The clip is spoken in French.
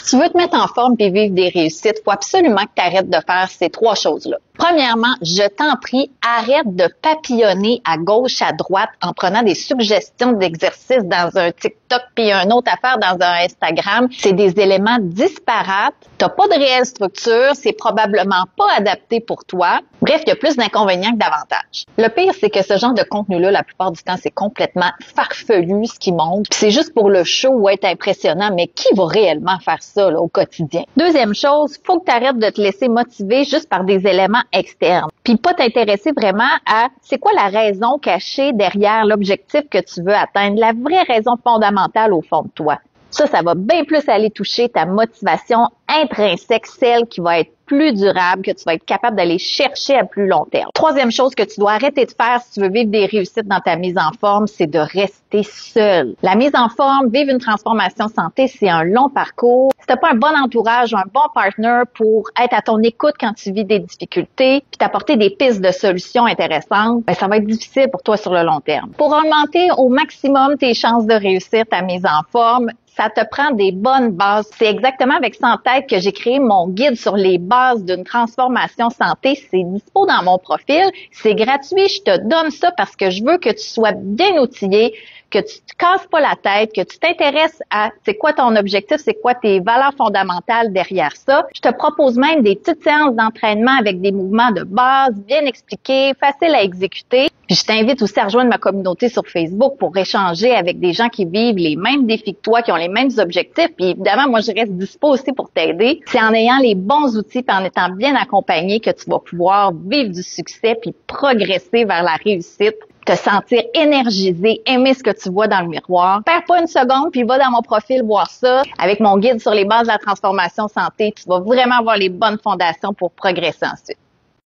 Si tu veux te mettre en forme et vivre des réussites, faut absolument que tu arrêtes de faire ces 3 choses-là. Premièrement, je t'en prie, arrête de papillonner à gauche, à droite en prenant des suggestions d'exercices dans un TikTok puis une autre affaire dans un Instagram. C'est des éléments disparates. T'as pas de réelle structure. C'est probablement pas adapté pour toi. Bref, il y a plus d'inconvénients que d'avantages. Le pire, c'est que ce genre de contenu-là, la plupart du temps, c'est complètement farfelu ce qu'ils montrent. Puis c'est juste pour le show ou être impressionnant, mais qui va réellement faire ça là, au quotidien? Deuxième chose, faut que tu arrêtes de te laisser motiver juste par des éléments externes. Puis pas t'intéresser vraiment à c'est quoi la raison cachée derrière l'objectif que tu veux atteindre, la vraie raison fondamentale au fond de toi. Ça va bien plus aller toucher ta motivation intrinsèque, celle qui va être plus durable, que tu vas être capable d'aller chercher à plus long terme. Troisième chose que tu dois arrêter de faire si tu veux vivre des réussites dans ta mise en forme, c'est de rester seul. La mise en forme, vivre une transformation santé, c'est un long parcours. Si t'as pas un bon entourage, un bon partner pour être à ton écoute quand tu vis des difficultés, puis t'apporter des pistes de solutions intéressantes, ça va être difficile pour toi sur le long terme. Pour augmenter au maximum tes chances de réussir ta mise en forme, ça te prend des bonnes bases. C'est exactement avec ça en tête que j'ai créé mon guide sur les bases d'une transformation santé. C'est dispo dans mon profil. C'est gratuit. Je te donne ça parce que je veux que tu sois bien outillé, que tu te casses pas la tête, que tu t'intéresses à c'est quoi ton objectif, c'est quoi tes valeurs fondamentales derrière ça. Je te propose même des petites séances d'entraînement avec des mouvements de base bien expliqués, faciles à exécuter. Puis je t'invite aussi à rejoindre ma communauté sur Facebook pour échanger avec des gens qui vivent les mêmes défis que toi, qui ont les mêmes objectifs. Puis évidemment, moi, je reste dispo aussi pour t'aider. C'est en ayant les bons outils et en étant bien accompagné que tu vas pouvoir vivre du succès puis progresser vers la réussite, te sentir énergisé, aimer ce que tu vois dans le miroir. Perds pas une seconde puis va dans mon profil voir ça. Avec mon guide sur les bases de la transformation santé, tu vas vraiment avoir les bonnes fondations pour progresser ensuite.